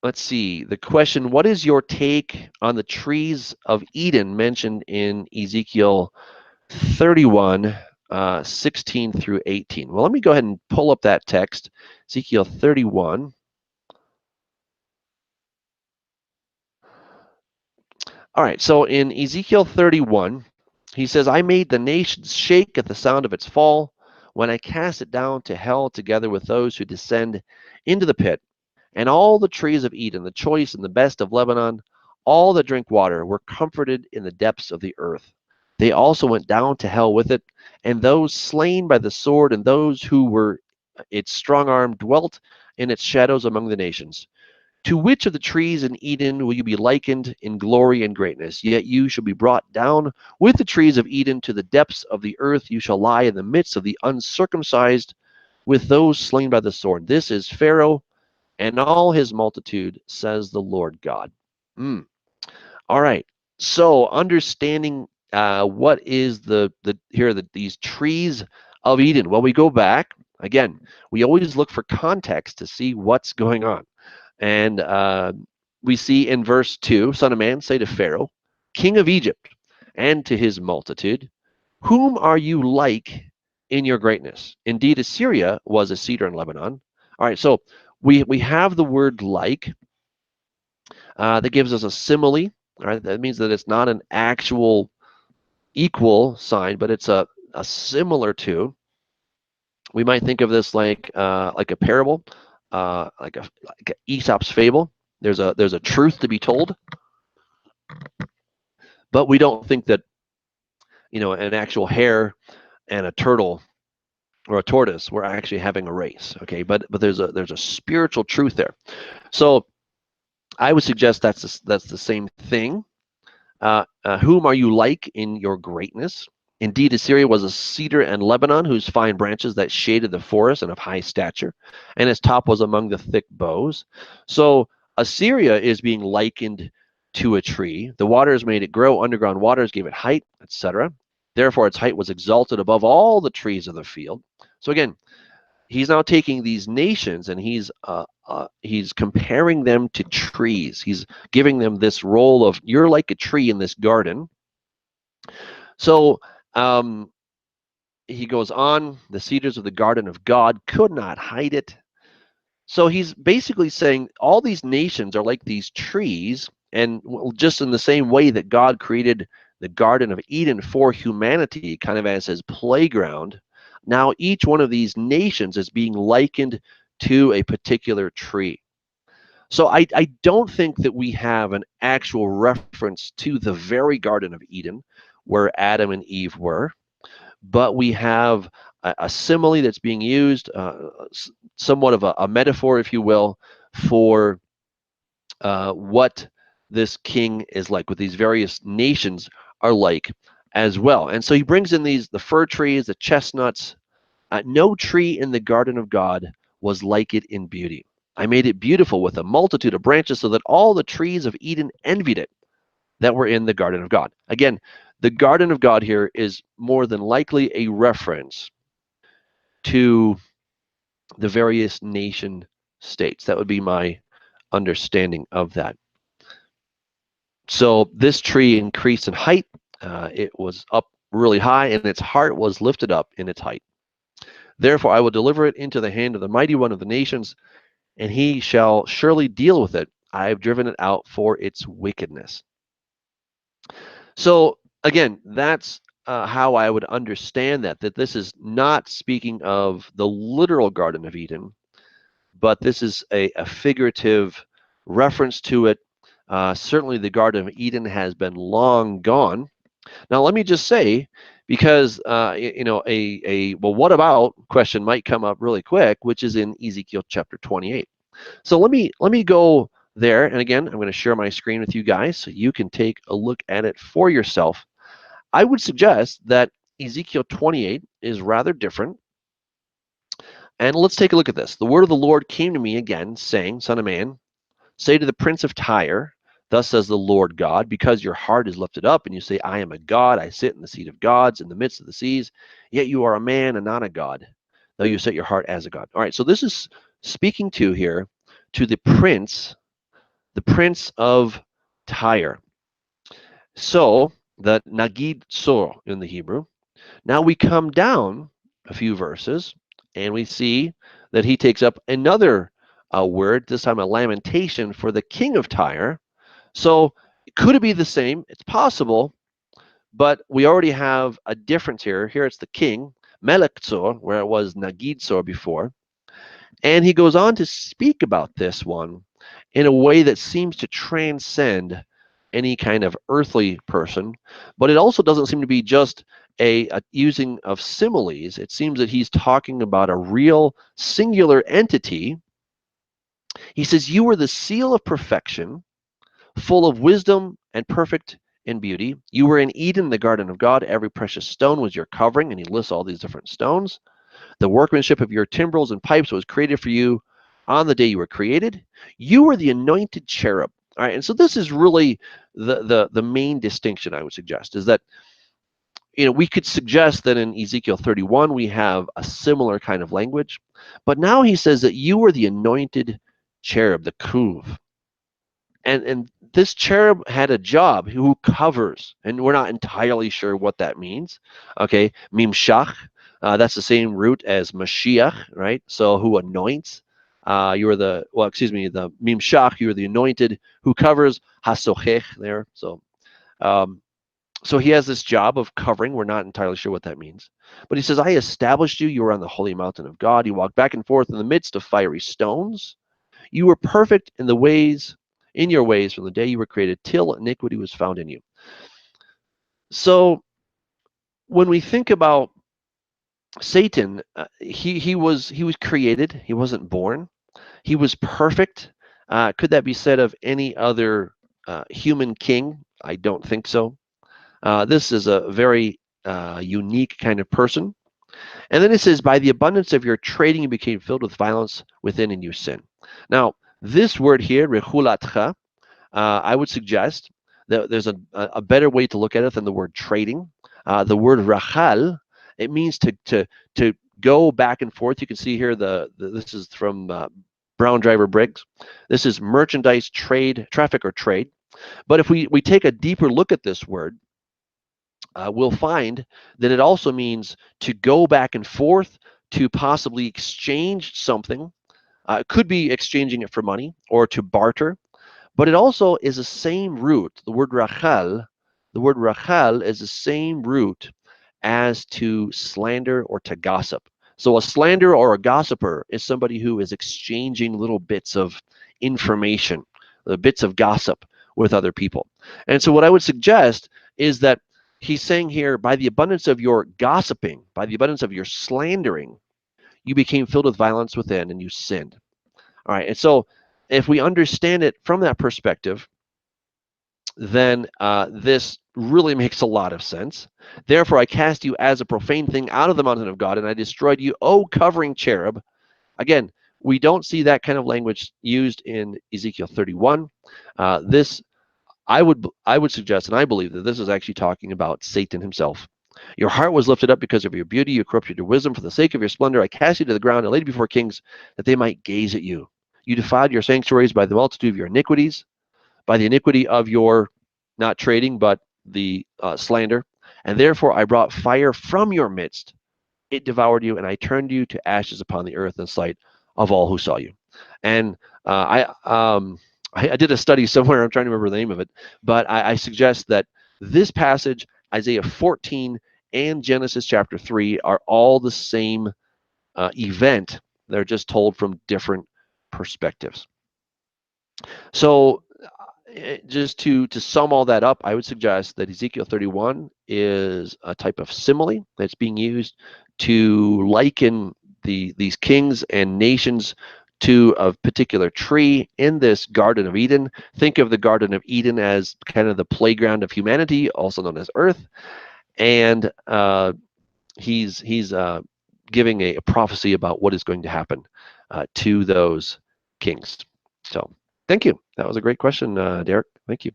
let's see, the question, what is your take on the trees of Eden mentioned in Ezekiel 31, 16 through 18? Well, let me go ahead and pull up that text, Ezekiel 31. All right, so in Ezekiel 31, he says, I made the nations shake at the sound of its fall when I cast it down to hell together with those who descend into the pit. And all the trees of Eden, the choice and the best of Lebanon, all that drink water, were comforted in the depths of the earth. They also went down to hell with it, and those slain by the sword and those who were its strong arm dwelt in its shadows among the nations. To which of the trees in Eden will you be likened in glory and greatness? Yet you shall be brought down with the trees of Eden to the depths of the earth. You shall lie in the midst of the uncircumcised with those slain by the sword. This is Pharaoh and all his multitude, says the Lord God. All right. So understanding what is these trees of Eden. Well, we go back again. We always look for context to see what's going on. And we see in verse 2, Son of man, say to Pharaoh, king of Egypt, and to his multitude, whom are you like in your greatness? Indeed, Assyria was a cedar in Lebanon. All right, so we have the word like. That gives us a simile. All right, that means that it's not an actual equal sign, but it's a similar to. We might think of this like a parable, like a Aesop's fable. There's a truth to be told, but we don't think that an actual hare and a turtle or a tortoise were actually having a race. Okay, but there's a spiritual truth there. So I would suggest that's the same thing. Whom are you like in your greatness? Indeed, Assyria was a cedar and Lebanon, whose fine branches that shaded the forest and of high stature, and its top was among the thick boughs. So Assyria is being likened to a tree. The waters made it grow, underground waters gave it height, etc. Therefore, its height was exalted above all the trees of the field. So again, he's now taking these nations and he's comparing them to trees. He's giving them this role of, you're like a tree in this garden. So he goes on, the cedars of the garden of God could not hide it. So he's basically saying all these nations are like these trees, and just in the same way that God created the Garden of Eden for humanity, kind of as his playground, now each one of these nations is being likened to a particular tree. So I don't think that we have an actual reference to the very Garden of Eden where Adam and Eve were, but we have a simile that's being used, somewhat of a metaphor, if you will, for what this king is like, what these various nations are like as well. And so he brings in the fir trees, the chestnuts. No tree in the garden of God was like it in beauty. I made it beautiful with a multitude of branches so that all the trees of Eden envied it that were in the garden of God. Again, the garden of God here is more than likely a reference to the various nation states. That would be my understanding of that. So this tree increased in height. It was up really high, and its heart was lifted up in its height. Therefore, I will deliver it into the hand of the mighty one of the nations, and he shall surely deal with it. I have driven it out for its wickedness. So again, that's how I would understand that this is not speaking of the literal Garden of Eden, but this is a figurative reference to it. Certainly the Garden of Eden has been long gone. Now, let me just say, because well, what about question might come up really quick, which is in Ezekiel chapter 28. So let me go there, and again, I'm going to share my screen with you guys so you can take a look at it for yourself. I would suggest that Ezekiel 28 is rather different. And let's take a look at this. The word of the Lord came to me again, saying, Son of man, say to the prince of Tyre, thus says the Lord God, because your heart is lifted up, and you say, I am a God, I sit in the seat of gods in the midst of the seas, yet you are a man and not a God, though you set your heart as a God. All right, so this is speaking to here to the prince the prince of Tyre. So the Nagid Sor in the Hebrew. Now we come down a few verses and we see that he takes up another word, this time a lamentation for the king of Tyre. So could it be the same? It's possible, but we already have a difference here. Here it's the king, Melekzor, where it was Nagidzor before. And he goes on to speak about this one in a way that seems to transcend any kind of earthly person, but it also doesn't seem to be just a using of similes. It seems that he's talking about a real singular entity. He says, "You were the seal of perfection, full of wisdom and perfect in beauty. You were in Eden, the garden of God. Every precious stone was your covering." And he lists all these different stones. "The workmanship of your timbrels and pipes was created for you on the day you were created. You were the anointed cherub." All right, and so this is really the main distinction I would suggest is that we could suggest that in Ezekiel 31 we have a similar kind of language, but now he says that you were the anointed cherub, the kuv, and this cherub had a job who covers, and we're not entirely sure what that means. Okay, mimshach, that's the same root as Mashiach, right? So who anoints? You are the the mimshach. You are the anointed who covers, hasochech there. Um, so he has this job of covering. We're not entirely sure what that means, but he says, "I established you. You were on the holy mountain of God. You walked back and forth in the midst of fiery stones. You were perfect in your ways from the day you were created till iniquity was found in you." So when we think about Satan, he was created. He wasn't born. He was perfect. Could that be said of any other human king? I don't think so. This is a very unique kind of person. And then it says, "By the abundance of your trading, you became filled with violence within, and you sin." Now, this word here, rechulatcha, I would suggest that there's a better way to look at it than the word trading. The word rachal, it means to go back and forth. You can see here this is from Brown Driver Briggs. This is merchandise, trade, traffic, or trade. But if we take a deeper look at this word, we'll find that it also means to go back and forth, to possibly exchange something. It could be exchanging it for money or to barter, but it also is the same root. The word rachal is the same root as to slander or to gossip. So a slanderer or a gossiper is somebody who is exchanging little bits of information, bits of gossip with other people. And so what I would suggest is that he's saying here, by the abundance of your gossiping, by the abundance of your slandering, you became filled with violence within and you sinned. All right, and so if we understand it from that perspective, then this really makes a lot of sense. "Therefore I cast you as a profane thing out of the mountain of God, and I destroyed you, O covering cherub." Again, we don't see that kind of language used in Ezekiel 31. This I would suggest, and I believe that this is actually talking about Satan himself. "Your heart was lifted up because of your beauty. You corrupted your wisdom. For the sake of your splendor, I cast you to the ground and laid you before kings, that they might gaze at you. You defiled your sanctuaries by the multitude of your iniquities, by the iniquity of your," not trading, but the slander. "And therefore I brought fire from your midst. It devoured you, and I turned you to ashes upon the earth in sight of all who saw you." And I did a study somewhere. I'm trying to remember the name of it, but I suggest that this passage, Isaiah 14 and Genesis chapter 3, are all the same event. They're just told from different perspectives. So just to sum all that up, I would suggest that Ezekiel 31 is a type of simile that's being used to liken these kings and nations to a particular tree in this Garden of Eden. Think of the Garden of Eden as kind of the playground of humanity, also known as Earth. And he's giving a prophecy about what is going to happen to those kings. So thank you. That was a great question, Derek. Thank you.